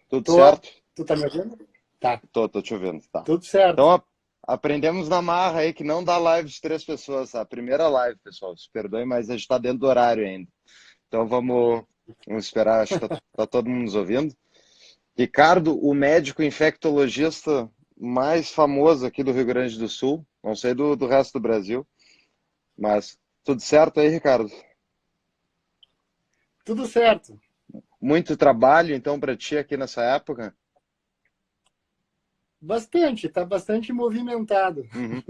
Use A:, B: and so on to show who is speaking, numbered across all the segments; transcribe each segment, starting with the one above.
A: Tudo
B: Tô.
A: certo?
B: Tu tá me ouvindo? Tá.
A: Tô te ouvindo, tá.
B: Tudo certo.
A: Então, aprendemos na marra aí que não dá live de 3 pessoas, tá? A primeira live, pessoal. Se perdoem, mas a gente tá dentro do horário ainda. Então, vamos esperar. Acho que tá todo mundo nos ouvindo. Ricardo, o médico infectologista mais famoso aqui do Rio Grande do Sul. Não sei do resto do Brasil, mas tudo certo aí, Ricardo?
B: Tudo certo.
A: Muito trabalho, então, para ti aqui nessa época?
B: Bastante, tá bastante movimentado.
A: Uhum.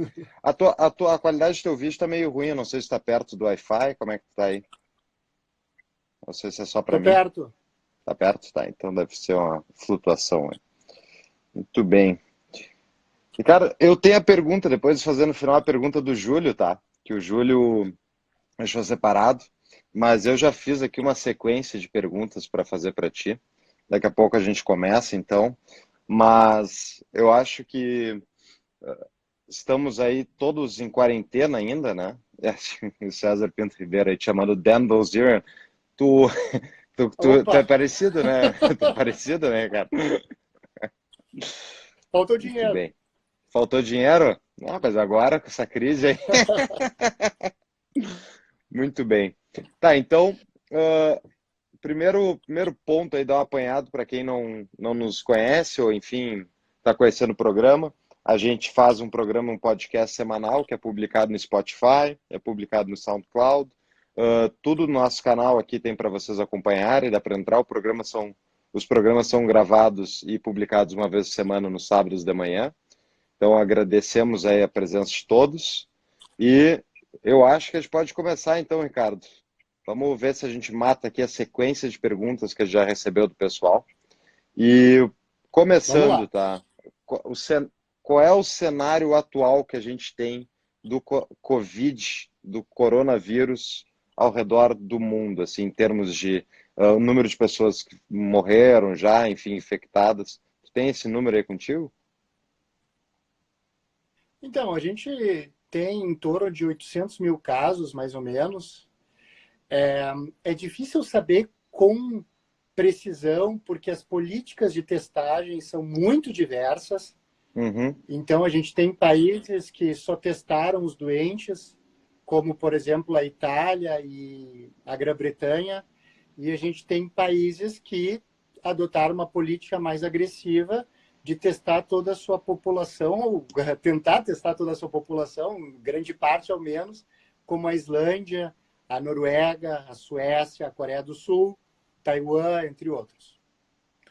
A: A qualidade do teu vídeo tá meio ruim, eu não sei se tá perto do Wi-Fi, como é que tá aí? Não sei se é só para
B: Tô
A: mim.
B: perto.
A: Tá perto? Tá, então deve ser uma flutuação aí. Muito bem. E, cara, eu tenho a pergunta, depois de fazer no final a pergunta do Júlio, tá? Que o Júlio deixou separado, mas eu já fiz aqui uma sequência de perguntas para fazer para ti. Daqui a pouco a gente começa, então. Mas eu acho que estamos aí todos em quarentena ainda, né? O César Pinto Ribeiro aí te chamando Dan Bilzerian. Tu, tu é
B: Opa,
A: parecido, né? Tu é parecido, né, cara?
B: faltou
A: Muito
B: dinheiro.
A: bem. Faltou dinheiro? Ah, mas agora com essa crise aí. Muito bem. Tá, então, primeiro ponto aí, dar um apanhado para quem não nos conhece, ou enfim, está conhecendo o programa. A gente faz um programa, um podcast semanal, que é publicado no Spotify, é publicado no SoundCloud. Tudo no nosso canal aqui tem para vocês acompanharem, dá para entrar. Os programas são gravados e publicados uma vez por semana, nos sábados de manhã. Então, agradecemos aí a presença de todos. E eu acho que a gente pode começar, então, Ricardo. Vamos ver se a gente mata aqui a sequência de perguntas que a gente já recebeu do pessoal. E
B: Vamos
A: começando,
B: lá.
A: tá? Qual é o cenário atual que a gente tem do Covid, do coronavírus, ao redor do mundo, assim, em termos de número de pessoas que morreram já, enfim, infectadas? Tu tem esse número aí contigo?
B: Então, a gente tem em torno de 800 mil casos, mais ou menos. É difícil saber com precisão, porque as políticas de testagem são muito diversas.
A: Uhum,
B: Então, a gente tem países que só testaram os doentes, como, por exemplo, a Itália e a Grã-Bretanha, e a gente tem países que adotaram uma política mais agressiva de testar toda a sua população, ou tentar testar toda a sua população, grande parte ao menos, como a Islândia, a Noruega, a Suécia, a Coreia do Sul, Taiwan, entre outros.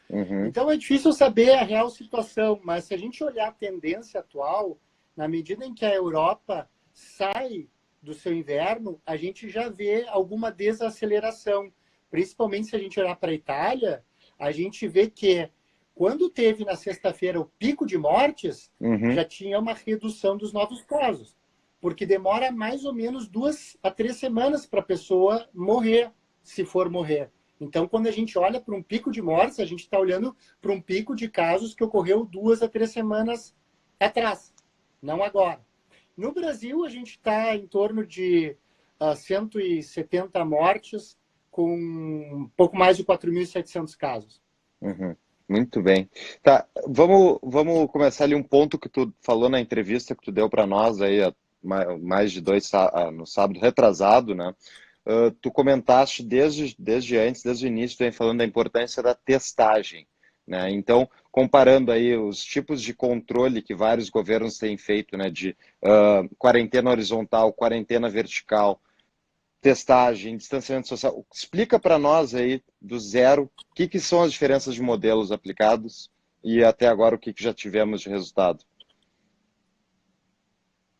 A: uhum.
B: Então é difícil saber a real situação, mas se a gente olhar a tendência atual, na medida em que a Europa sai do seu inverno, a gente já vê alguma desaceleração. Principalmente se a gente olhar para a Itália, a gente vê que quando teve na sexta-feira o pico de mortes,
A: Uhum,
B: já tinha uma redução dos novos casos. Porque demora mais ou menos 2 a 3 semanas para a pessoa morrer, se for morrer. Então, quando a gente olha para um pico de mortes, a gente está olhando para um pico de casos que ocorreu 2 a 3 semanas atrás, não agora. No Brasil, a gente está em torno de 170 mortes, com um pouco mais de 4.700 casos.
A: uhum. Muito bem. Tá, vamos começar ali um ponto que tu falou na entrevista que tu deu para nós aí há mais de no sábado retrasado, né? Tu comentaste desde antes, desde o início, tu vem falando da importância da testagem, né? Então, comparando aí os tipos de controle que vários governos têm feito, né? De quarentena horizontal, quarentena vertical, testagem, distanciamento social. Explica para nós aí, do zero, o que são as diferenças de modelos aplicados e até agora o que já tivemos de resultado.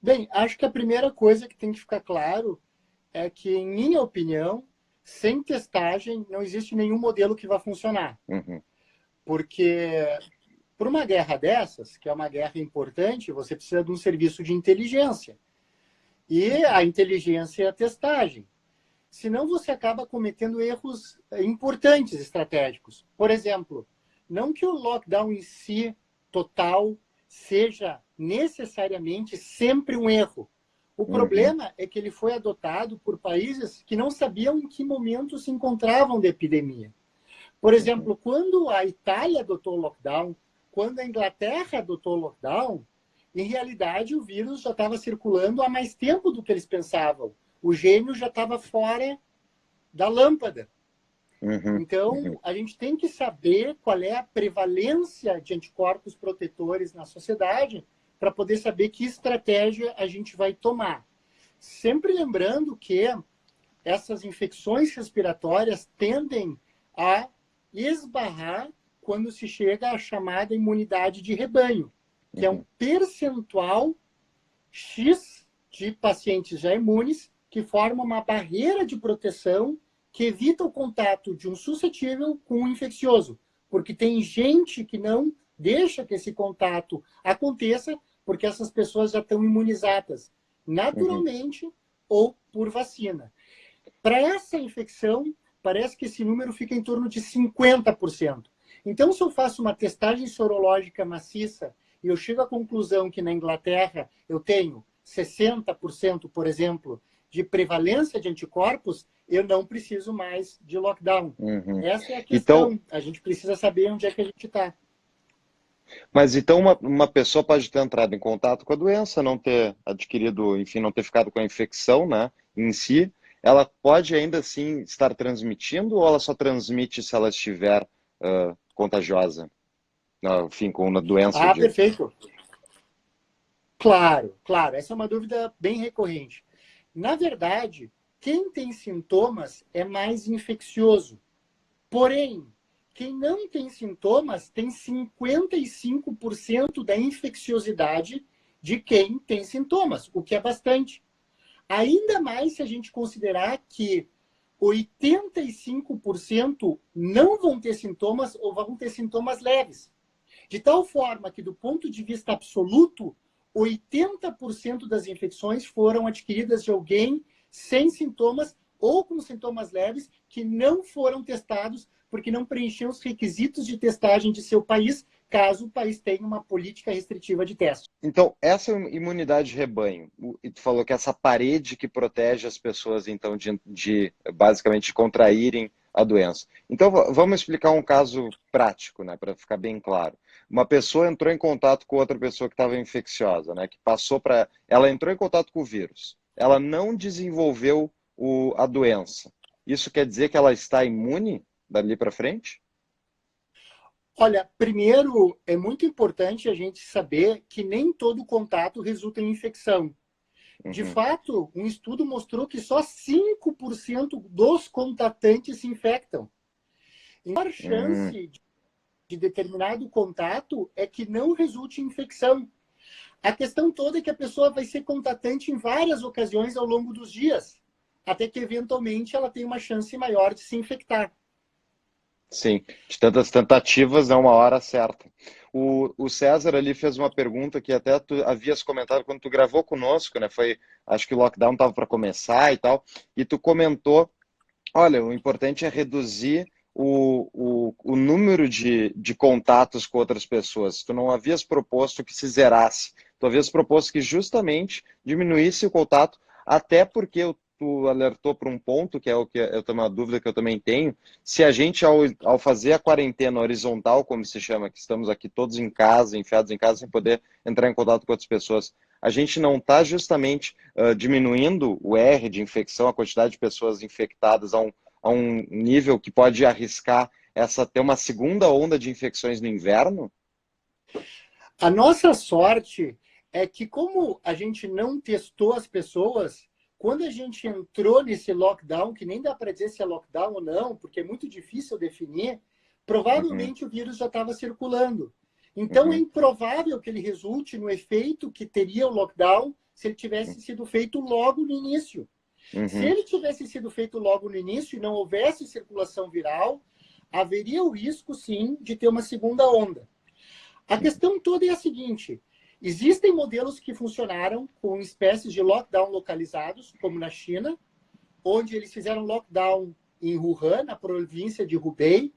B: Bem, acho que a primeira coisa que tem que ficar claro é que, em minha opinião, sem testagem não existe nenhum modelo que vá funcionar.
A: Uhum,
B: Porque, por uma guerra dessas, que é uma guerra importante, você precisa de um serviço de inteligência. E a inteligência é a testagem. Senão você acaba cometendo erros importantes estratégicos. Por exemplo, não que o lockdown em si, total, seja necessariamente sempre um erro. O
A: uhum,
B: problema é que ele foi adotado por países que não sabiam em que momento se encontravam da epidemia. Por exemplo, quando a Itália adotou o lockdown, quando a Inglaterra adotou o lockdown, em realidade o vírus já estava circulando há mais tempo do que eles pensavam. O gênio já estava fora da lâmpada. Então, a gente tem que saber qual é a prevalência de anticorpos protetores na sociedade para poder saber que estratégia a gente vai tomar. Sempre lembrando que essas infecções respiratórias tendem a esbarrar quando se chega à chamada imunidade de rebanho, que é um percentual X de pacientes já imunes que forma uma barreira de proteção que evita o contato de um suscetível com um infeccioso, porque tem gente que não deixa que esse contato aconteça, porque essas pessoas já estão imunizadas naturalmente ou por vacina. Para essa infecção, parece que esse número fica em torno de 50%. Então, se eu faço uma testagem sorológica maciça e eu chego à conclusão que na Inglaterra eu tenho 60%, por exemplo, de prevalência de anticorpos, eu não preciso mais de lockdown. Essa é a questão. Então, a gente precisa saber onde é que a gente está.
A: Mas então uma pessoa pode ter entrado em contato com a doença, não ter adquirido, enfim, não ter ficado com a infecção, né, em si, ela pode ainda assim estar transmitindo ou ela só transmite se ela estiver contagiosa? Enfim, com uma doença.
B: Perfeito. Claro, claro. Essa é uma dúvida bem recorrente. Na verdade, quem tem sintomas é mais infeccioso. Porém, quem não tem sintomas tem 55% da infecciosidade de quem tem sintomas, o que é bastante. Ainda mais se a gente considerar que 85% não vão ter sintomas ou vão ter sintomas leves. De tal forma que, do ponto de vista absoluto, 80% das infecções foram adquiridas de alguém sem sintomas ou com sintomas leves que não foram testados porque não preenchiam os requisitos de testagem de seu país, caso o país tenha uma política restritiva de teste.
A: Então, essa imunidade de rebanho, e tu falou que essa parede que protege as pessoas, então, de basicamente contraírem a doença. Então, vamos explicar um caso prático, né, para ficar bem claro. Uma pessoa entrou em contato com outra pessoa que estava infecciosa, né, que passou para... Ela entrou em contato com o vírus. Ela não desenvolveu a doença. Isso quer dizer que ela está imune dali para frente?
B: Olha, primeiro, é muito importante a gente saber que nem todo contato resulta em infecção. De fato, um estudo mostrou que só 5% dos contatantes se infectam. A maior chance de determinado contato é que não resulte em infecção. A questão toda é que a pessoa vai ser contatante em várias ocasiões ao longo dos dias, até que, eventualmente, ela tenha uma chance maior de se infectar.
A: Sim, de tantas tentativas é uma hora certa. O César ali fez uma pergunta que até tu havias comentado quando tu gravou conosco, né? Foi, acho que o lockdown estava para começar e tal, e tu comentou, olha, o importante é reduzir o número de contatos com outras pessoas. Tu não havias proposto que se zerasse, tu havias proposto que justamente diminuísse o contato, até porque tu alertou para um ponto, que é o que eu tenho uma dúvida que eu também tenho, se a gente, ao fazer a quarentena horizontal, como se chama, que estamos aqui todos em casa, enfiados em casa, sem poder entrar em contato com outras pessoas, a gente não está justamente diminuindo o R de infecção, a quantidade de pessoas infectadas a um nível que pode arriscar ter uma segunda onda de infecções no inverno?
B: A nossa sorte é que, como a gente não testou as pessoas, quando a gente entrou nesse lockdown, que nem dá para dizer se é lockdown ou não, porque é muito difícil definir, provavelmente o vírus já estava circulando. Então, é improvável que ele resulte no efeito que teria o lockdown se ele tivesse sido feito logo no início. Se ele tivesse sido feito logo no início e não houvesse circulação viral, haveria o risco, sim, de ter uma segunda onda. A questão toda é a seguinte: existem modelos que funcionaram com espécies de lockdown localizados, como na China, onde eles fizeram lockdown em Wuhan, na província de Hubei,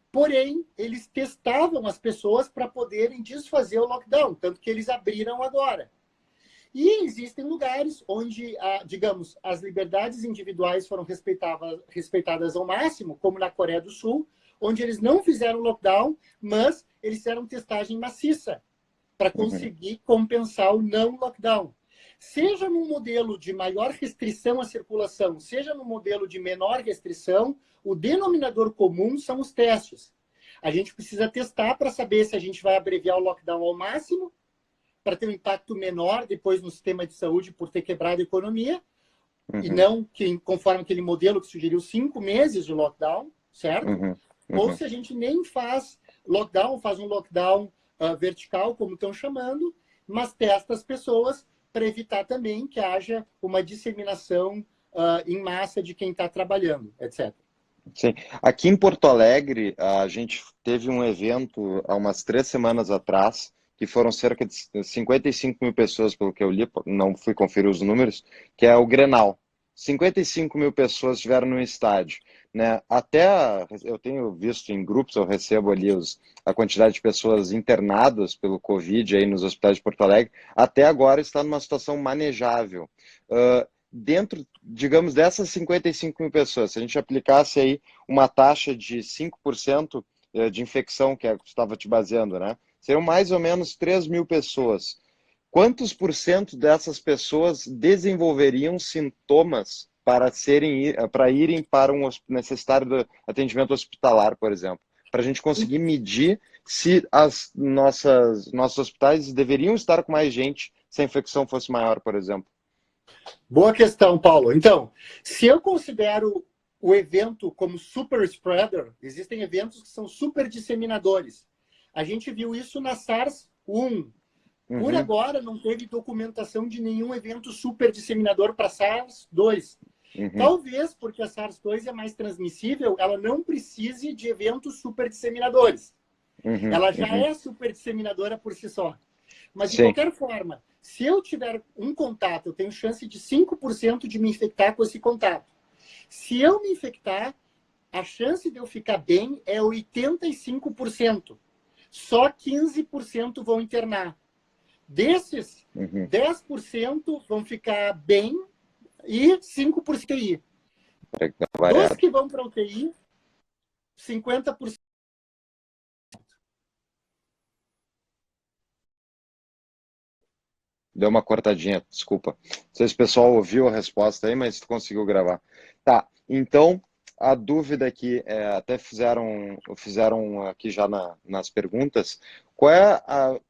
B: porém, eles testavam as pessoas para poderem desfazer o lockdown, tanto que eles abriram agora. E existem lugares onde, digamos, as liberdades individuais foram respeitadas ao máximo, como na Coreia do Sul, onde eles não fizeram lockdown, mas eles fizeram testagem maciça para conseguir compensar o não lockdown. Seja num modelo de maior restrição à circulação, seja no modelo de menor restrição, o denominador comum são os testes. A gente precisa testar para saber se a gente vai abreviar o lockdown ao máximo, para ter um impacto menor depois no sistema de saúde por ter quebrado a economia, e não que, conforme aquele modelo que sugeriu 5 meses de lockdown, certo? Ou se a gente nem faz lockdown, faz um lockdown vertical, como estão chamando, mas testa as pessoas para evitar também que haja uma disseminação em massa de quem está trabalhando, etc.
A: Sim. Aqui em Porto Alegre, a gente teve um evento há umas 3 semanas atrás, que foram cerca de 55 mil pessoas, pelo que eu li, não fui conferir os números, que é o Grenal. 55 mil pessoas estiveram no estádio, né? Até eu tenho visto em grupos, eu recebo ali a quantidade de pessoas internadas pelo Covid aí nos hospitais de Porto Alegre, até agora está numa situação manejável. Dentro, digamos, dessas 55 mil pessoas, se a gente aplicasse aí uma taxa de 5% de infecção, que é que você estava te baseando, né? Seriam mais ou menos 3 mil pessoas. Quantos por cento dessas pessoas desenvolveriam sintomas para irem para necessitar de atendimento hospitalar, por exemplo? Para a gente conseguir medir se nossos hospitais deveriam estar com mais gente se a infecção fosse maior, por exemplo.
B: Boa questão, Paulo. Então, se eu considero o evento como super spreader, existem eventos que são super disseminadores. A gente viu isso na SARS-1. Por agora, não teve documentação de nenhum evento super disseminador para SARS-2. Talvez, porque a SARS-2 é mais transmissível, ela não precise de eventos super disseminadores. Ela já é super disseminadora por si só. Mas, de qualquer forma, se eu tiver um contato, eu tenho chance de 5% de me infectar com esse contato. Se eu me infectar, a chance de eu ficar bem é 85%. Só 15% vão internar. Desses, 10% vão ficar bem e 5% UTI. Dos que vão para UTI, 50%.
A: Deu uma cortadinha, desculpa. Não sei se o pessoal ouviu a resposta aí, mas conseguiu gravar. Tá, então a dúvida aqui, até fizeram aqui já nas perguntas,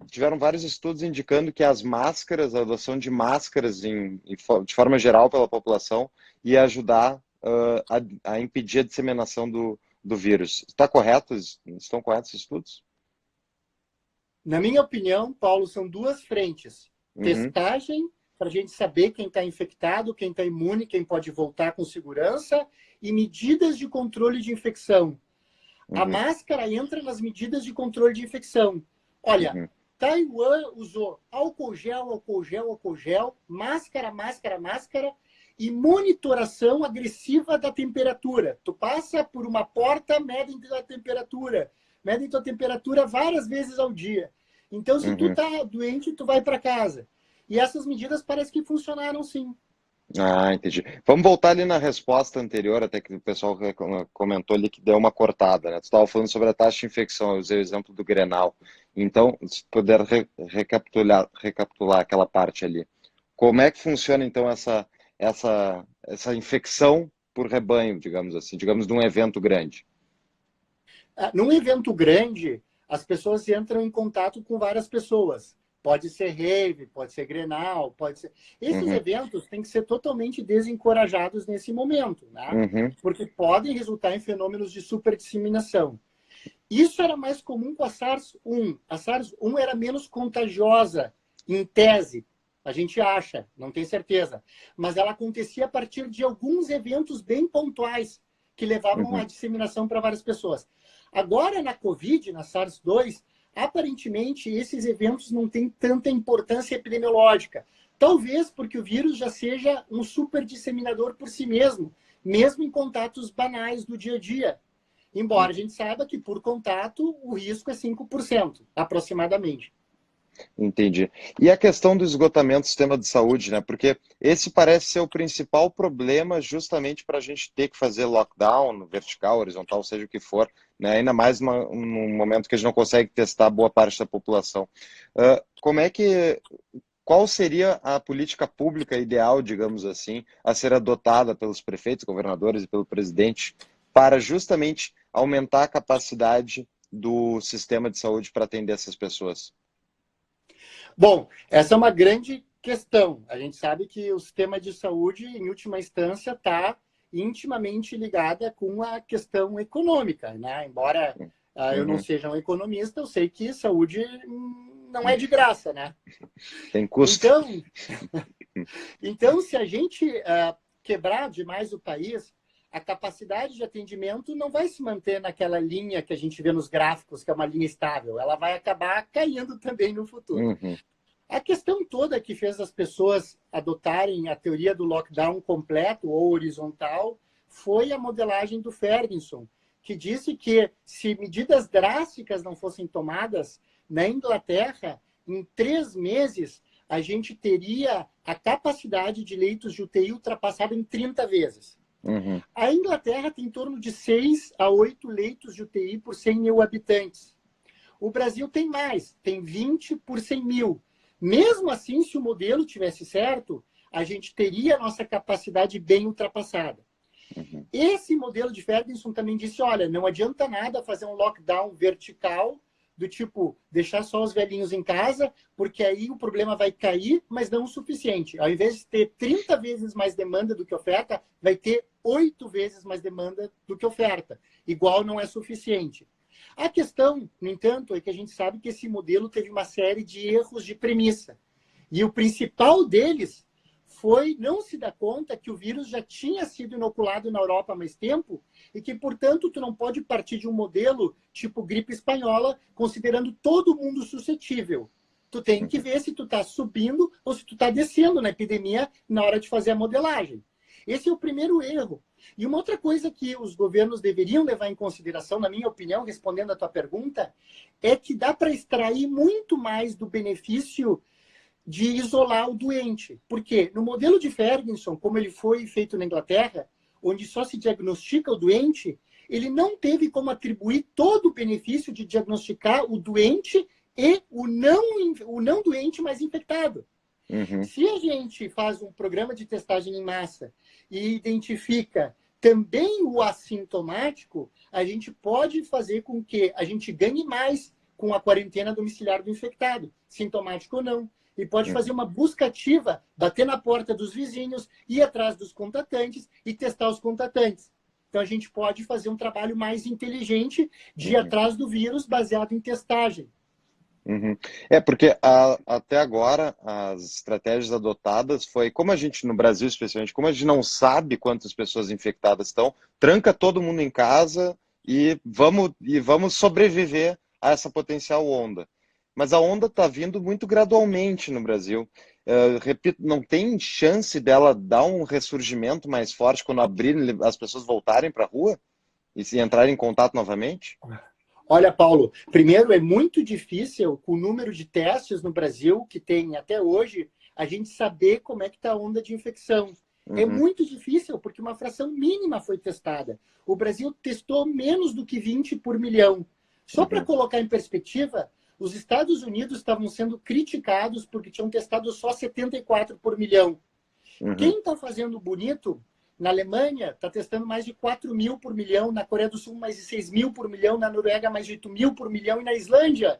A: tiveram vários estudos indicando que as máscaras, a adoção de máscaras de forma geral pela população ia ajudar a impedir a disseminação do vírus. Está correto? Estão corretos os estudos?
B: Na minha opinião, Paulo, são duas frentes. Testagem, para a gente saber quem está infectado, quem está imune, quem pode voltar com segurança, e medidas de controle de infecção. A máscara entra nas medidas de controle de infecção. Olha, Taiwan usou álcool gel, máscara, e monitoração agressiva da temperatura. Tu passa por uma porta, medem tua temperatura várias vezes ao dia. Então, se tu tá doente, tu vai para casa. E essas medidas parece que funcionaram sim.
A: Ah, entendi. Vamos voltar ali na resposta anterior, até que o pessoal comentou ali que deu uma cortada, né? Tu estava falando sobre a taxa de infecção, eu usei o exemplo do Grenal. Então, se puder recapitular aquela parte ali. Como é que funciona, então, essa infecção por rebanho, digamos assim, digamos, de um evento grande?
B: Num evento grande, as pessoas entram em contato com várias pessoas. Pode ser rave, pode ser Grenal, pode ser... Esses eventos têm que ser totalmente desencorajados nesse momento, né? Porque podem resultar em fenômenos de superdisseminação. Isso era mais comum com a SARS-1. A SARS-1 era menos contagiosa, em tese, a gente acha, não tem certeza. Mas ela acontecia a partir de alguns eventos bem pontuais que levavam à disseminação para várias pessoas. Agora, na Covid, na SARS-2, aparentemente, esses eventos não têm tanta importância epidemiológica. Talvez porque o vírus já seja um super disseminador por si mesmo em contatos banais do dia a dia. Embora a gente saiba que, por contato, o risco é 5%, aproximadamente.
A: Entendi. E a questão do esgotamento do sistema de saúde, né? Porque esse parece ser o principal problema justamente para a gente ter que fazer lockdown, vertical, horizontal, seja o que for, né? Ainda mais num momento que a gente não consegue testar boa parte da população. Como é que, qual seria a política pública ideal, digamos assim, a ser adotada pelos prefeitos, governadores e pelo presidente para justamente aumentar a capacidade do sistema de saúde para atender essas pessoas?
B: Bom, essa é uma grande questão. A gente sabe que o sistema de saúde, em última instância, está intimamente ligada com a questão econômica, né? Embora eu não seja um economista, eu sei que saúde não é de graça, né?
A: Tem custo.
B: Então se a gente quebrar demais o país, a capacidade de atendimento não vai se manter naquela linha que a gente vê nos gráficos, que é uma linha estável. Ela vai acabar caindo também no futuro. A questão toda que fez as pessoas adotarem a teoria do lockdown completo ou horizontal foi a modelagem do Ferguson, que disse que se medidas drásticas não fossem tomadas, na Inglaterra, em 3 meses, a gente teria a capacidade de leitos de UTI ultrapassada em 30 vezes. A Inglaterra tem em torno de 6 a 8 leitos de UTI por 100 mil habitantes. O Brasil tem mais, tem 20 por 100 mil. Mesmo assim, se o modelo tivesse certo, a gente teria a nossa capacidade bem ultrapassada. Esse modelo de Ferguson também disse, olha, não adianta nada fazer um lockdown vertical, do tipo, deixar só os velhinhos em casa, porque aí o problema vai cair, mas não o suficiente. Ao invés de ter 30 vezes mais demanda do que oferta, vai ter 8 vezes mais demanda do que oferta. Igual não é suficiente. A questão, no entanto, é que a gente sabe que esse modelo teve uma série de erros de premissa. E o principal deles foi não se dar conta que o vírus já tinha sido inoculado na Europa há mais tempo e que, portanto, tu não pode partir de um modelo tipo gripe espanhola, considerando todo mundo suscetível. Tu tem que ver se tu está subindo ou se tu está descendo na epidemia na hora de fazer a modelagem. Esse é o primeiro erro. E uma outra coisa que os governos deveriam levar em consideração, na minha opinião, respondendo à tua pergunta, é que dá para extrair muito mais do benefício de isolar o doente. Por quê? No modelo de Ferguson, como ele foi feito na Inglaterra, onde só se diagnostica o doente, ele não teve como atribuir todo o benefício de diagnosticar o doente e o não doente mais infectado. Se a gente faz um programa de testagem em massa e identifica também o assintomático, a gente pode fazer com que a gente ganhe mais com a quarentena domiciliar do infectado, sintomático ou não. E pode fazer uma busca ativa, bater na porta dos vizinhos, ir atrás dos contatantes e testar os contatantes. Então, a gente pode fazer um trabalho mais inteligente de ir atrás do vírus baseado em testagem.
A: Porque até agora as estratégias adotadas foi, como a gente no Brasil especialmente, como a gente não sabe quantas pessoas infectadas estão, tranca todo mundo em casa e vamos sobreviver a essa potencial onda. Mas a onda está vindo muito gradualmente no Brasil. Repito, não tem chance dela dar um ressurgimento mais forte quando as pessoas voltarem para a rua e se entrarem em contato novamente?
B: Olha, Paulo, primeiro é muito difícil, com o número de testes no Brasil que tem até hoje, a gente saber como é que está a onda de infecção. É muito difícil, porque uma fração mínima foi testada. O Brasil testou menos do que 20 por milhão. Só para colocar em perspectiva, os Estados Unidos estavam sendo criticados porque tinham testado só 74 por milhão. Quem está fazendo bonito, na Alemanha, está testando mais de 4 mil por milhão, na Coreia do Sul, mais de 6 mil por milhão, na Noruega, mais de 8 mil por milhão, e na Islândia,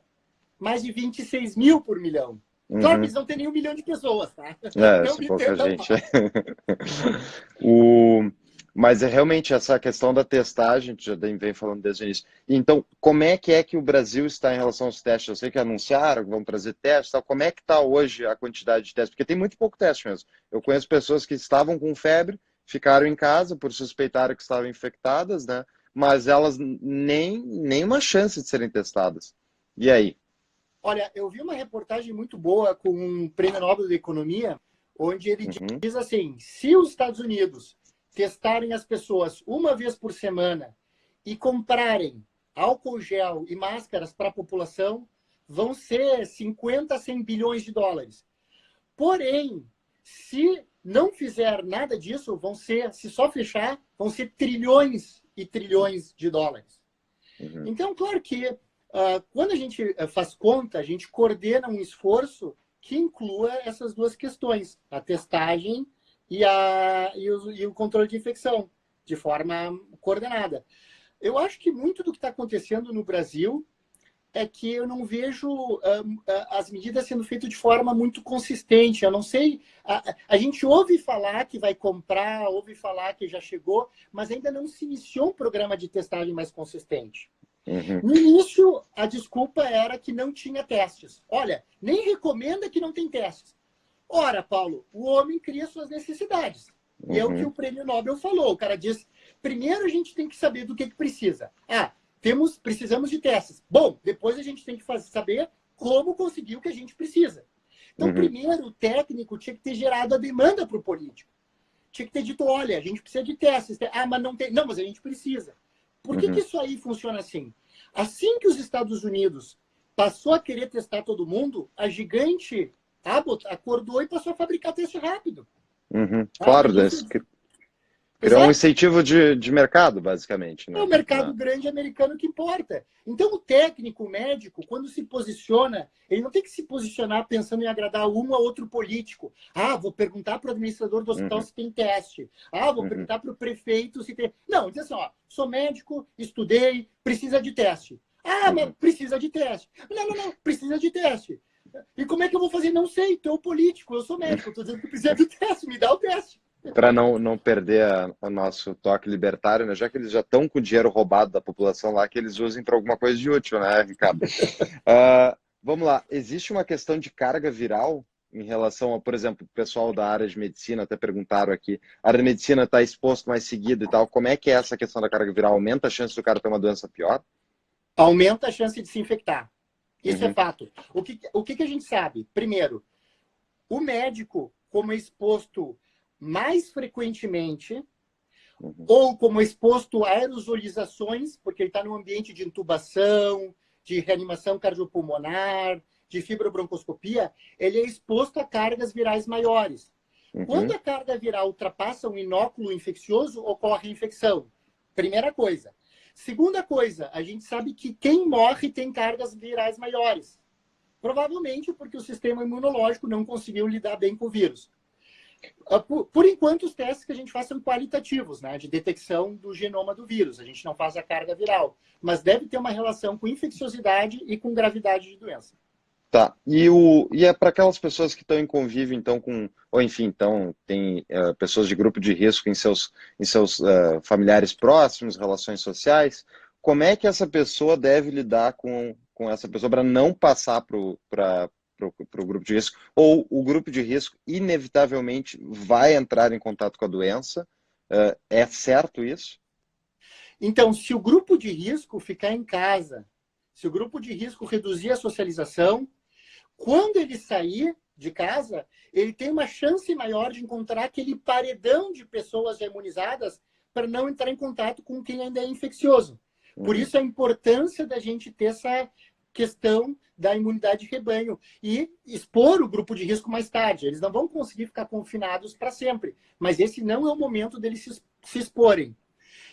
B: mais de 26 mil por milhão. Claro que eles não têm nem 1 milhão de pessoas, tá? Não me
A: pouca
B: entendam
A: gente.
B: mal.
A: Mas é realmente essa questão da testagem, que já vem falando desde o início. Então, como é que o Brasil está em relação aos testes? Eu sei que anunciaram, vão trazer testes, tal. Como é que está hoje a quantidade de testes? Porque tem muito pouco teste mesmo. Eu conheço pessoas que estavam com febre, ficaram em casa por suspeitar que estavam infectadas, né? Mas elas nem uma chance de serem testadas. E aí?
B: Olha, eu vi uma reportagem muito boa com um prêmio Nobel de Economia, onde ele diz assim, se os Estados Unidos testarem as pessoas uma vez por semana e comprarem álcool gel e máscaras para a população, vão ser 50 a 100 bilhões de dólares. Porém, se não fizer nada disso, se só fechar, vão ser trilhões e trilhões de dólares.
A: Uhum.
B: Então, claro que quando a gente faz conta, a gente coordena um esforço que inclua essas duas questões, a testagem e o controle de infecção, de forma coordenada. Eu acho que muito do que está acontecendo no Brasil é que eu não vejo as medidas sendo feitas de forma muito consistente. Eu não sei, a gente ouve falar que vai comprar, ouve falar que já chegou, mas ainda não se iniciou um programa de testagem mais consistente.
A: Uhum.
B: No início, a desculpa era que não tinha testes. Olha, nem recomenda que não tem testes. Ora, Paulo, o homem cria suas necessidades. E é o que o prêmio Nobel falou. O cara diz, primeiro a gente tem que saber do que precisa. Precisamos de testes. Bom, depois a gente tem que saber como conseguir o que a gente precisa. Então, primeiro, o técnico tinha que ter gerado a demanda para o político. Tinha que ter dito, olha, a gente precisa de testes. Mas não tem. Não, mas a gente precisa. Por que isso aí funciona assim? Assim que os Estados Unidos passou a querer testar todo mundo, a gigante Abbott acordou e passou a fabricar teste rápido.
A: Claro, criou um incentivo de mercado, basicamente. Né?
B: É o mercado grande americano que importa. Então, o técnico, o médico, quando se posiciona, ele não tem que se posicionar pensando em agradar um ou outro político. Vou perguntar para o administrador do hospital se tem teste. Vou perguntar para o prefeito se tem... Não, diz assim, sou médico, estudei, precisa de teste. Mas precisa de teste. Não, precisa de teste. E como é que eu vou fazer? Não sei, tu é o político, eu sou médico, estou dizendo que precisa de teste, me dá o teste.
A: Para não perder o nosso toque libertário, né? Já que eles já estão com o dinheiro roubado da população lá, que eles usem para alguma coisa de útil, né, Ricardo? Vamos lá, existe uma questão de carga viral em relação a, por exemplo, o pessoal da área de medicina, até perguntaram aqui, a área de medicina está exposto mais seguido e tal, como é que é essa questão da carga viral? Aumenta a chance do cara ter uma doença pior?
B: Aumenta a chance de se infectar. Isso é fato. O que a gente sabe? Primeiro, o médico, como é exposto mais frequentemente, ou como exposto a aerosolizações, porque ele está no ambiente de intubação, de reanimação cardiopulmonar, de fibrobroncoscopia, ele é exposto a cargas virais maiores. Quando a carga viral ultrapassa um inóculo infeccioso, ocorre infecção. Primeira coisa. Segunda coisa, a gente sabe que quem morre tem cargas virais maiores. Provavelmente porque o sistema imunológico não conseguiu lidar bem com o vírus. Por enquanto, os testes que a gente faz são qualitativos, né, de detecção do genoma do vírus. A gente não faz a carga viral. Mas deve ter uma relação com infecciosidade e com gravidade de doença.
A: Tá. E é para aquelas pessoas que estão em convívio, então, ou enfim, então, tem pessoas de grupo de risco em seus familiares próximos, relações sociais, como é que essa pessoa deve lidar com essa pessoa para não passar para o grupo de risco, ou o grupo de risco inevitavelmente vai entrar em contato com a doença? É certo isso?
B: Então, se o grupo de risco ficar em casa, se o grupo de risco reduzir a socialização, quando ele sair de casa, ele tem uma chance maior de encontrar aquele paredão de pessoas já imunizadas para não entrar em contato com quem ainda é infeccioso. Por isso a importância da gente ter essa questão da imunidade de rebanho e expor o grupo de risco mais tarde. Eles não vão conseguir ficar confinados para sempre, mas esse não é o momento deles se exporem.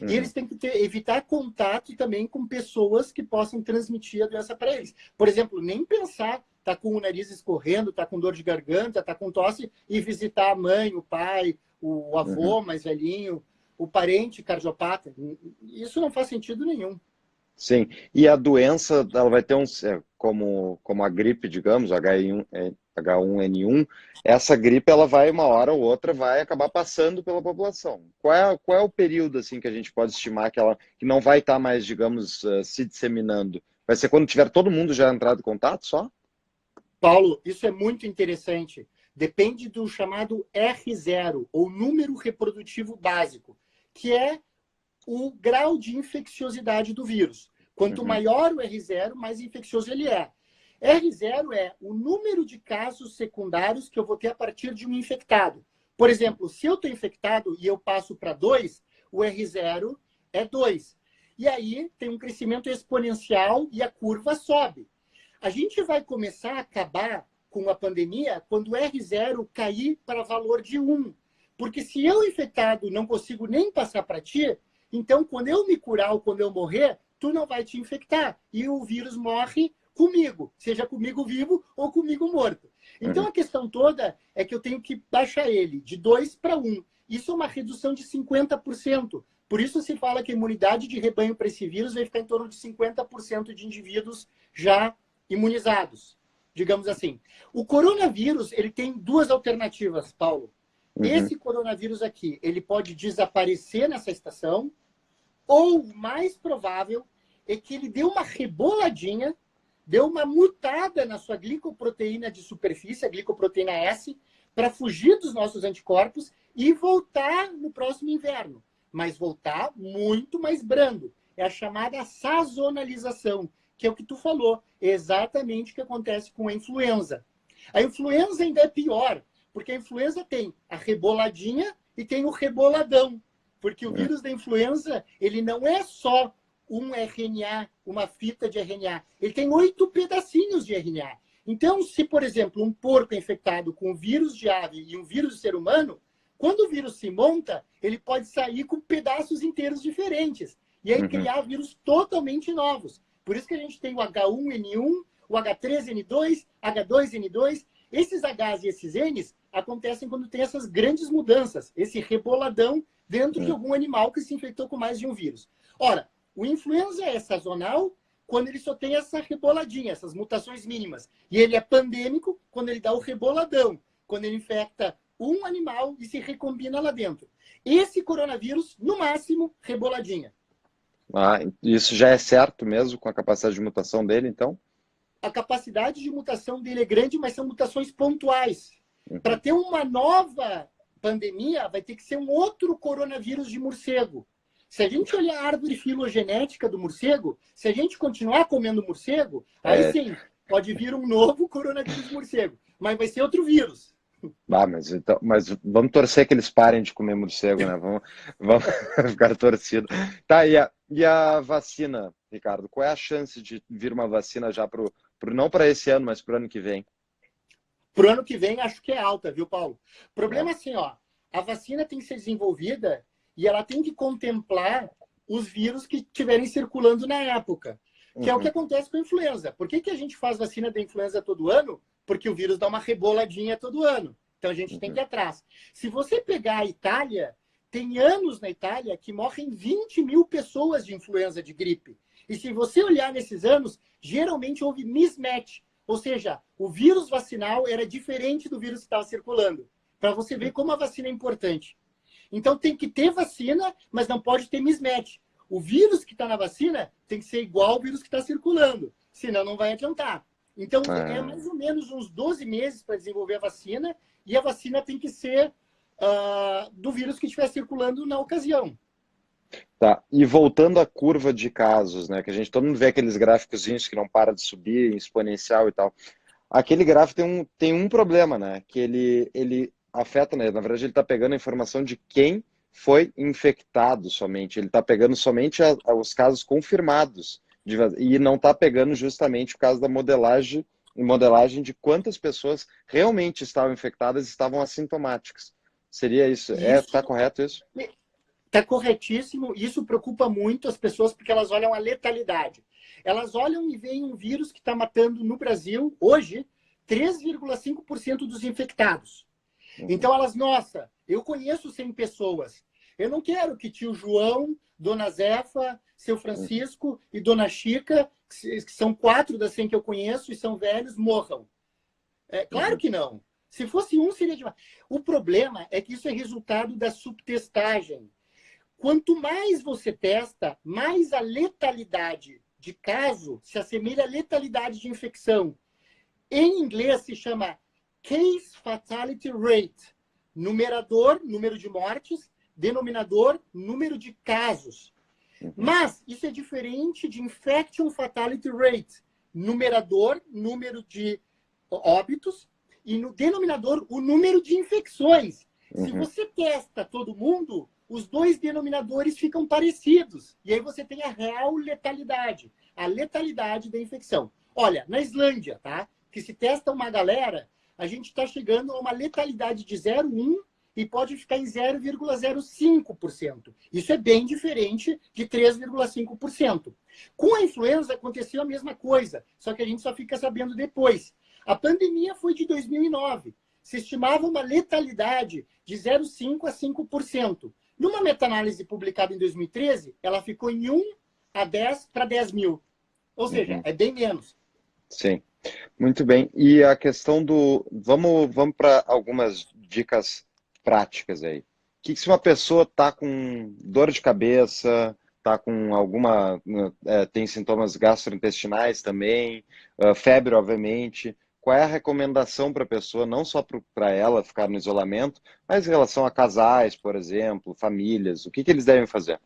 B: E eles têm que evitar contato também com pessoas que possam transmitir a doença para eles. Por exemplo, nem pensar, tá com o nariz escorrendo, tá com dor de garganta, tá com tosse, e visitar a mãe, o pai, o avô mais velhinho, o parente cardiopata. Isso não faz sentido nenhum.
A: Sim, e a doença, ela vai ter como a gripe, digamos, H1N1, essa gripe, ela vai, uma hora ou outra, vai acabar passando pela população. Qual é o período, assim, que a gente pode estimar que não vai estar mais, digamos, se disseminando? Vai ser quando tiver todo mundo já entrado em contato, só?
B: Paulo, isso é muito interessante. Depende do chamado R0, ou número reprodutivo básico, que é o grau de infecciosidade do vírus. Quanto maior o R0, mais infeccioso ele é. R0 é o número de casos secundários que eu vou ter a partir de um infectado. Por exemplo, se eu estou infectado e eu passo para 2, o R0 é 2. E aí tem um crescimento exponencial e a curva sobe. A gente vai começar a acabar com a pandemia quando o R0 cair para valor de 1. Porque se eu infectado não consigo nem passar para ti, então quando eu me curar ou quando eu morrer, tu não vai te infectar. E o vírus morre comigo, seja comigo vivo ou comigo morto. Então a questão toda é que eu tenho que baixar ele de 2 para 1. Isso é uma redução de 50%. Por isso se fala que a imunidade de rebanho para esse vírus vai ficar em torno de 50% de indivíduos já imunizados, digamos assim. O coronavírus, ele tem duas alternativas, Paulo. Esse coronavírus aqui, ele pode desaparecer nessa estação, ou o mais provável é que ele dê uma reboladinha, deu uma mutada na sua glicoproteína de superfície, a glicoproteína S, para fugir dos nossos anticorpos e voltar no próximo inverno. Mas voltar muito mais brando. É a chamada sazonalização, que é o que tu falou. É exatamente o que acontece com a influenza. A influenza ainda é pior, porque a influenza tem a reboladinha e tem o reboladão. Porque o vírus da influenza, ele não é só um RNA, uma fita de RNA. Ele tem 8 pedacinhos de RNA. Então, se, por exemplo, um porco é infectado com um vírus de ave e um vírus de ser humano, quando o vírus se monta, ele pode sair com pedaços inteiros diferentes. E aí criar vírus totalmente novos. Por isso que a gente tem o H1N1, o H3N2, H2N2. Esses Hs e esses Ns acontecem quando tem essas grandes mudanças, esse reboladão dentro de algum animal que se infectou com mais de um vírus. Ora, o influenza é sazonal quando ele só tem essa reboladinha, essas mutações mínimas. E ele é pandêmico quando ele dá o reboladão, quando ele infecta um animal e se recombina lá dentro. Esse coronavírus, no máximo, reboladinha.
A: Ah, isso já é certo mesmo com a capacidade de mutação dele, então?
B: A capacidade de mutação dele é grande, mas são mutações pontuais. Para ter uma nova pandemia, vai ter que ser um outro coronavírus de morcego. Se a gente olhar a árvore filogenética do morcego, se a gente continuar comendo morcego, aí sim, pode vir um novo coronavírus de morcego. Mas vai ser outro vírus.
A: Mas vamos torcer que eles parem de comer morcego, né? Vamos ficar torcidos. Tá, e a vacina, Ricardo? Qual é a chance de vir uma vacina já não para esse ano, mas para o ano que vem?
B: Para o ano que vem, acho que é alta, viu, Paulo? O problema é assim, ó, a vacina tem que ser desenvolvida e ela tem que contemplar os vírus que estiverem circulando na época, que é o que acontece com a influenza. Por que a gente faz vacina da influenza todo ano? Porque o vírus dá uma reboladinha todo ano. Então a gente tem que ir atrás. Se você pegar a Itália, tem anos na Itália que morrem 20 mil pessoas de influenza de gripe. E se você olhar nesses anos, geralmente houve mismatch. Ou seja, o vírus vacinal era diferente do vírus que estava circulando. Para você ver como a vacina é importante. Então tem que ter vacina, mas não pode ter mismatch. O vírus que está na vacina tem que ser igual ao vírus que está circulando. Senão não vai adiantar. Então é mais ou menos uns 12 meses para desenvolver a vacina. E a vacina tem que ser do vírus que estiver circulando na ocasião.
A: Tá, e voltando à curva de casos, né, que todo mundo vê aqueles gráficos que não para de subir, exponencial e tal. Aquele gráfico tem um problema, né, que ele afeta, né, na verdade ele está pegando a informação de quem foi infectado somente, ele está pegando somente os casos confirmados, e não está pegando justamente o caso da modelagem de quantas pessoas realmente estavam infectadas e estavam assintomáticas. Seria isso? Está correto isso?
B: Está corretíssimo. Isso preocupa muito as pessoas porque elas olham a letalidade. Elas olham e veem um vírus que está matando no Brasil, hoje, 3,5% dos infectados. Então elas, nossa, eu conheço 100 pessoas. Eu não quero que tio João, Dona Zefa, seu Francisco e Dona Chica, que são 4 das 100 que eu conheço e são velhos, morram. Claro que não. Se fosse um, seria demais. O problema é que isso é resultado da subtestagem. Quanto mais você testa, mais a letalidade de caso se assemelha à letalidade de infecção. Em inglês se chama Case Fatality Rate. Numerador, número de mortes. Denominador, número de casos. Mas isso é diferente de Infection Fatality Rate. Numerador, número de óbitos. E no denominador, o número de infecções. Se você testa todo mundo, os dois denominadores ficam parecidos. E aí você tem a real letalidade. A letalidade da infecção. Olha, na Islândia, tá? Que se testa uma galera, a gente está chegando a uma letalidade de 0,1 e pode ficar em 0,05%. Isso é bem diferente de 3,5%. Com a influenza aconteceu a mesma coisa, só que a gente só fica sabendo depois. A pandemia foi de 2009. Se estimava uma letalidade de 0,5% a 5%. Numa meta-análise publicada em 2013, ela ficou em 1 a 10 para 10 mil. Ou seja, é bem menos.
A: Sim, muito bem. E a questão do... Vamos para algumas dicas práticas aí. Se uma pessoa está com dor de cabeça, está com alguma... tem sintomas gastrointestinais também, febre, obviamente, qual é a recomendação para a pessoa, não só para ela ficar no isolamento, mas em relação a casais, por exemplo, famílias, o que eles devem fazer?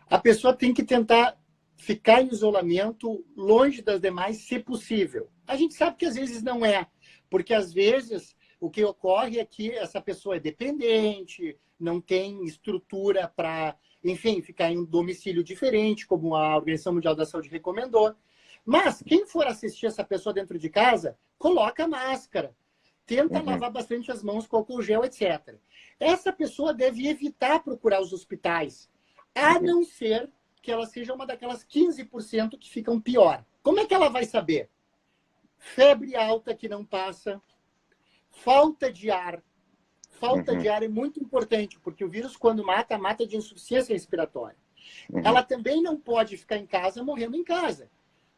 B: A pessoa tem que tentar ficar em isolamento longe das demais, se possível. A gente sabe que às vezes não é, porque às vezes o que ocorre é que essa pessoa é dependente, não tem estrutura para, enfim, ficar em um domicílio diferente, como a Organização Mundial da Saúde recomendou. Mas quem for assistir essa pessoa dentro de casa, coloca máscara, tenta lavar bastante as mãos com álcool gel, etc. Essa pessoa deve evitar procurar os hospitais, a não ser que ela seja uma daquelas 15% que ficam pior. Como é que ela vai saber? Febre alta que não passa, falta de ar. Falta de ar é muito importante, porque o vírus, quando mata, mata de insuficiência respiratória. Ela também não pode ficar em casa morrendo em casa,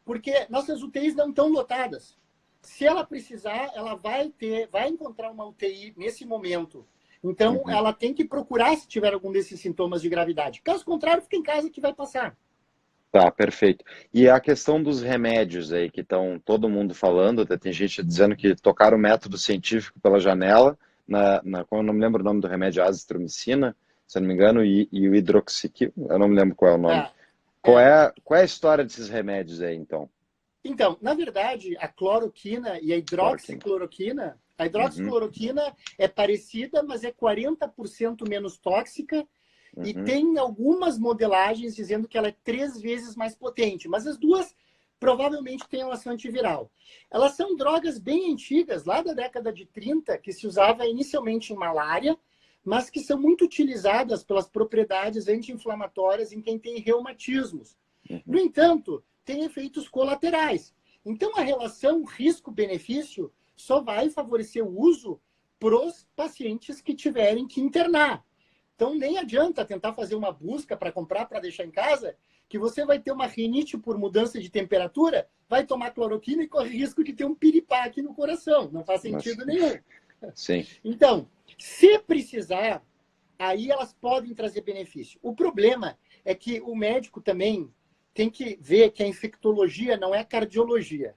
B: porque nossas UTIs não estão lotadas. Se ela precisar, ela vai encontrar uma UTI nesse momento. Então, ela tem que procurar se tiver algum desses sintomas de gravidade. Caso contrário, fica em casa que vai passar.
A: Tá, perfeito. E a questão dos remédios aí, que estão todo mundo falando, até tem gente dizendo que tocaram o método científico pela janela, como eu não me lembro o nome do remédio, azitromicina, se eu não me engano, e o hidroxiquil, eu não me lembro qual é o nome. Qual é a história desses remédios aí, então?
B: Então, na verdade, a cloroquina e a hidroxicloroquina, a hidroxicloroquina é parecida, mas é 40% menos tóxica e tem algumas modelagens dizendo que ela é 3 vezes mais potente, mas as duas provavelmente têm ação antiviral. Elas são drogas bem antigas, lá da década de 30, que se usava inicialmente em malária, mas que são muito utilizadas pelas propriedades anti-inflamatórias em quem tem reumatismos. No entanto, tem efeitos colaterais. Então, a relação risco-benefício só vai favorecer o uso para os pacientes que tiverem que internar. Então, nem adianta tentar fazer uma busca para comprar, para deixar em casa, que você vai ter uma rinite por mudança de temperatura, vai tomar cloroquina e corre risco de ter um piripaque no coração. Não faz sentido nenhum.
A: Sim.
B: Então, se precisar, aí elas podem trazer benefício. O problema é que o médico também tem que ver que a infectologia não é cardiologia.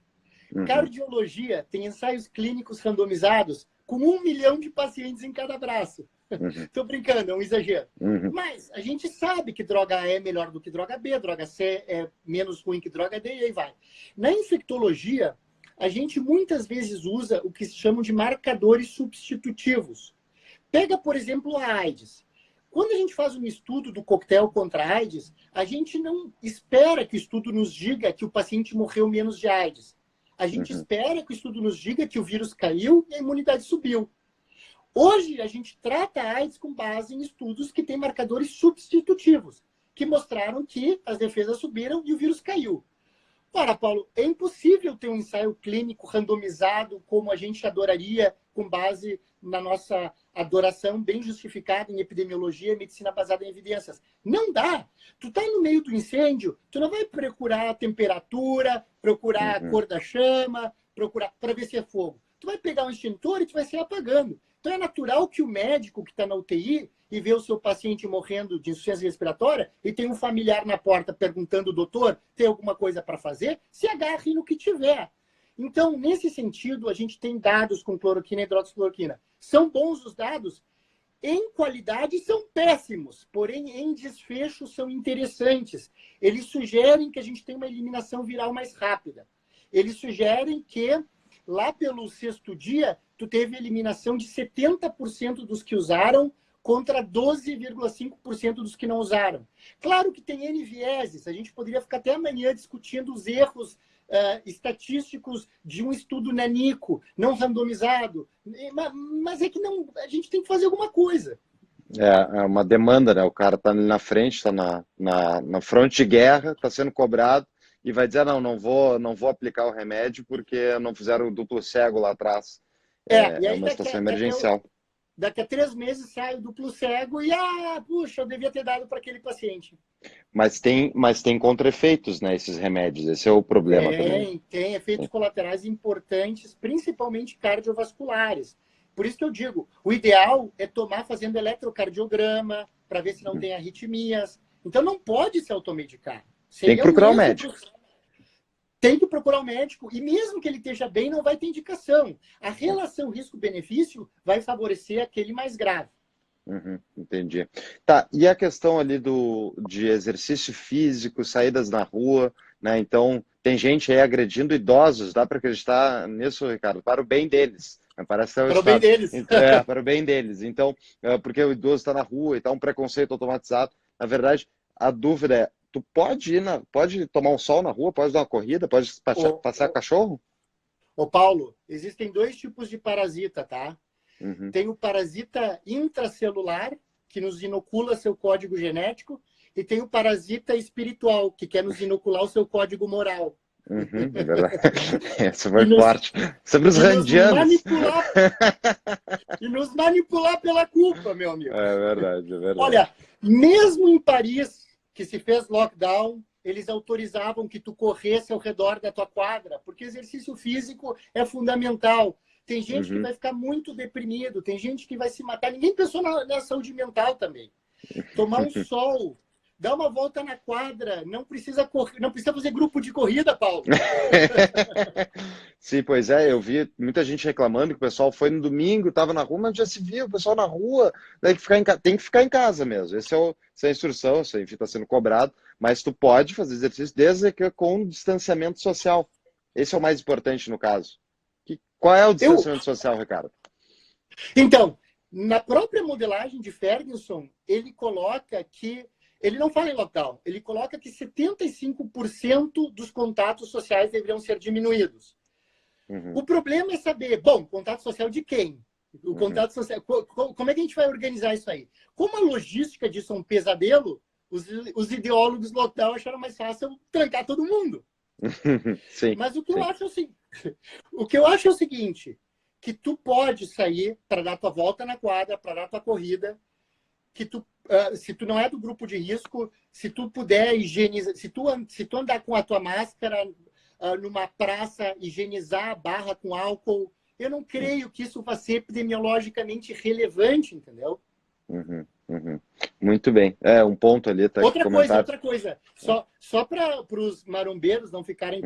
B: Cardiologia tem ensaios clínicos randomizados com 1 milhão de pacientes em cada braço. Estou brincando, é um exagero. Mas a gente sabe que droga A é melhor do que droga B, droga C é menos ruim que droga D, e aí vai. Na infectologia, a gente muitas vezes usa o que se chamam de marcadores substitutivos. Pega, por exemplo, a AIDS. Quando a gente faz um estudo do coquetel contra a AIDS, a gente não espera que o estudo nos diga que o paciente morreu menos de AIDS. A gente espera que o estudo nos diga que o vírus caiu e a imunidade subiu. Hoje, a gente trata a AIDS com base em estudos que têm marcadores substitutivos, que mostraram que as defesas subiram e o vírus caiu. Ora, Paulo, é impossível ter um ensaio clínico randomizado como a gente adoraria, com base na nossa adoração bem justificada em epidemiologia e medicina baseada em evidências. Não dá. Tu tá no meio do incêndio, tu não vai procurar a temperatura, procurar a cor da chama, procurar para ver se é fogo. Tu vai pegar um extintor e tu vai sair apagando. Então é natural que o médico que está na UTI e vê o seu paciente morrendo de insuficiência respiratória e tem um familiar na porta perguntando, doutor, tem alguma coisa para fazer? Se agarre no que tiver. Então, nesse sentido, a gente tem dados com cloroquina e hidroxicloroquina. São bons os dados? Em qualidade, são péssimos. Porém, em desfecho, são interessantes. Eles sugerem que a gente tem uma eliminação viral mais rápida. Eles sugerem que, lá pelo 6º dia, tu teve eliminação de 70% dos que usaram contra 12,5% dos que não usaram. Claro que tem N vieses. A gente poderia ficar até amanhã discutindo os erros estatísticos de um estudo nanico, não randomizado. Mas é que não, a gente tem que fazer alguma coisa.
A: É uma demanda, né? O cara está ali na frente, está na fronte de guerra, está sendo cobrado e vai dizer, não vou aplicar o remédio porque não fizeram o duplo cego lá atrás.
B: E
A: É
B: aí
A: uma situação emergencial.
B: daqui a 3 meses sai o duplo cego e, puxa, eu devia ter dado para aquele paciente.
A: Mas tem contra-efeitos, né, esses remédios. Esse é o problema também.
B: Tem efeitos colaterais importantes, principalmente cardiovasculares. Por isso que eu digo, o ideal é tomar fazendo eletrocardiograma, para ver se não tem arritmias. Então não pode se automedicar.
A: Tem que procurar um médico.
B: Tem que procurar um médico, e mesmo que ele esteja bem, não vai ter indicação. A relação risco-benefício vai favorecer aquele mais grave.
A: Entendi. Tá, e a questão ali de exercício físico, saídas na rua, né? Então, tem gente aí agredindo idosos, dá para acreditar nisso, Ricardo? Para o bem deles. Parece que é o
B: para o bem deles.
A: Para o bem deles. Então, porque o idoso está na rua e está um preconceito automatizado. Na verdade, a dúvida é, tu pode tomar um sol na rua, pode dar uma corrida, pode passear cachorro?
B: Ô, Paulo, existem 2 tipos de parasita, tá? Tem o parasita intracelular, que nos inocula seu código genético, e tem o parasita espiritual, que quer nos inocular o seu código moral.
A: É verdade. Essa foi forte. Sobre os randianos.
B: E nos manipular pela culpa, meu amigo.
A: É verdade, é verdade.
B: Olha, mesmo em Paris, que se fez lockdown, eles autorizavam que tu corresse ao redor da tua quadra, porque exercício físico é fundamental. Tem gente que vai ficar muito deprimido, tem gente que vai se matar. Ninguém pensou na saúde mental também. Tomar um sol, dar uma volta na quadra, não precisa correr, não precisa fazer grupo de corrida, Paulo.
A: Sim, pois é, eu vi muita gente reclamando que o pessoal foi no domingo, estava na rua, mas já se viu o pessoal na rua, tem que ficar em casa mesmo. Essa é a instrução, isso aí está sendo cobrado, mas tu pode fazer exercício desde que com distanciamento social. Esse é o mais importante no caso. Qual é o distanciamento social, Ricardo?
B: Então, na própria modelagem de Ferguson, ele coloca que, ele não fala em lockdown, ele coloca que 75% dos contatos sociais deveriam ser diminuídos. O problema é saber, contato social de quem? O contato social, como é que a gente vai organizar isso aí? Como a logística disso é um pesadelo, os ideólogos lockdown acharam mais fácil trancar todo mundo.
A: Sim,
B: mas o que eu acho é o seguinte, que tu pode sair para dar tua volta na quadra, para dar tua corrida, que tu, se tu não é do grupo de risco, se tu puder higienizar, se tu andar com a tua máscara numa praça, higienizar a barra com álcool, eu não creio que isso vai ser epidemiologicamente relevante, entendeu?
A: Muito bem. Um ponto ali. Tá
B: outra coisa. Só para os marombeiros não ficarem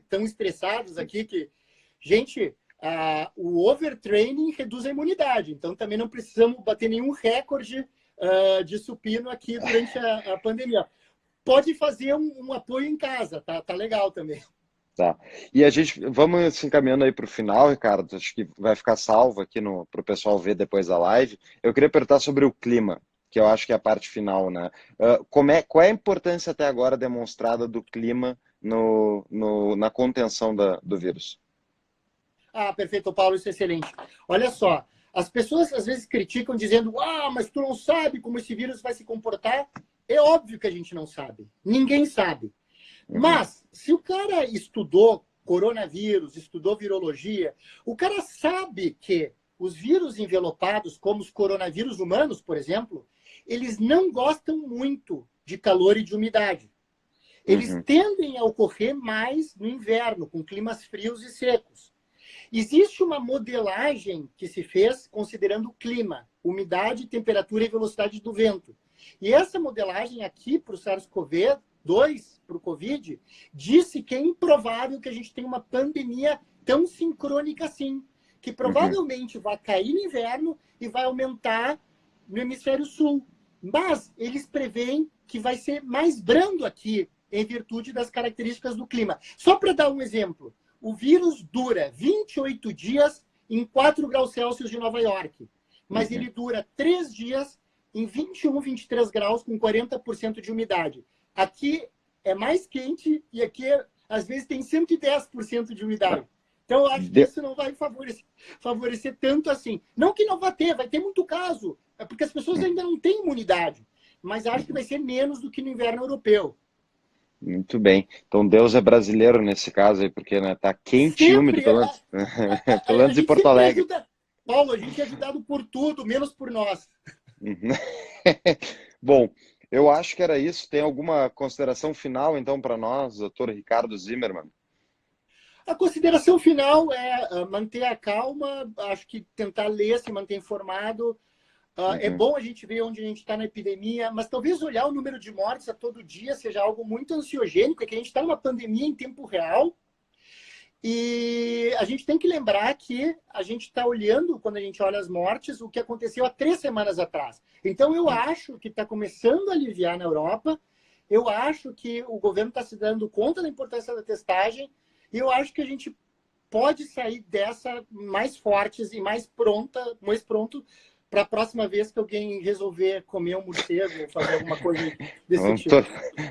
B: tão estressados aqui, que, gente, o overtraining reduz a imunidade. Então, também não precisamos bater nenhum recorde de supino aqui durante a pandemia. Pode fazer um apoio em casa, tá legal também.
A: Tá. E a gente, vamos se encaminhando aí para o final, Ricardo, acho que vai ficar salvo aqui para o pessoal ver depois da live. Eu queria perguntar sobre o clima, que eu acho que é a parte final, né? Qual é a importância até agora demonstrada do clima na contenção do vírus?
B: Perfeito, Paulo, isso é excelente. Olha só, as pessoas às vezes criticam dizendo, mas tu não sabe como esse vírus vai se comportar. É óbvio que a gente não sabe. Ninguém sabe. Mas, se o cara estudou coronavírus, estudou virologia, o cara sabe que os vírus envelopados, como os coronavírus humanos, por exemplo, eles não gostam muito de calor e de umidade. Eles tendem a ocorrer mais no inverno, com climas frios e secos. Existe uma modelagem que se fez considerando o clima, umidade, temperatura e velocidade do vento. E essa modelagem aqui para o SARS-CoV-2, para o Covid, disse que é improvável que a gente tenha uma pandemia tão sincrônica assim, que provavelmente vai cair no inverno e vai aumentar no hemisfério sul. Mas eles preveem que vai ser mais brando aqui, em virtude das características do clima. Só para dar um exemplo, o vírus dura 28 dias em 4 graus Celsius de Nova York, mas ele dura 3 dias em 21, 23 graus com 40% de umidade. Aqui é mais quente e aqui às vezes tem 110% de umidade. Então, eu acho que isso não vai favorecer tanto assim. Não que não vai ter muito caso, é porque as pessoas ainda não têm imunidade, mas acho que vai ser menos do que no inverno europeu.
A: Muito bem. Então Deus é brasileiro nesse caso aí, porque né, tá quente e úmido,
B: Sempre,
A: pelo menos, pelo
B: a
A: menos em
B: gente
A: Porto
B: sempre
A: Alegre.
B: ajuda. Paulo, a gente é ajudado por tudo, menos por nós.
A: Bom, eu acho que era isso. Tem alguma consideração final, então, para nós, doutor Ricardo Zimmermann?
B: A consideração final é manter a calma, acho que tentar ler, se manter informado. É
A: Uhum.
B: bom a gente ver onde a gente está na epidemia, mas talvez olhar o número de mortes a todo dia seja algo muito ansiogênico, é que a gente está numa pandemia em tempo real. E a gente tem que lembrar que a gente está olhando, quando a gente olha as mortes, o que aconteceu há 3 semanas atrás. Então, eu acho que está começando a aliviar na Europa, eu acho que o governo está se dando conta da importância da testagem, e eu acho que a gente pode sair dessa mais fortes e mais pronto para a próxima vez que alguém resolver comer um morcego ou fazer alguma coisa desse
A: Vamos,
B: tipo.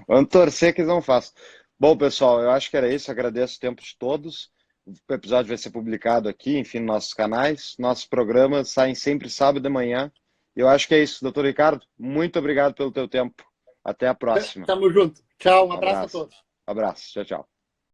A: vamos torcer que não faça. Bom, pessoal, eu acho que era isso. Agradeço o tempo de todos. O episódio vai ser publicado aqui, enfim, nos nossos canais. Nossos programas saem sempre sábado de manhã. Eu acho que é isso, doutor Ricardo. Muito obrigado pelo teu tempo. Até a próxima.
B: Tamo junto. Tchau, um
A: Um
B: abraço a
A: abraço.
B: todos.
A: Abraço. Tchau, tchau.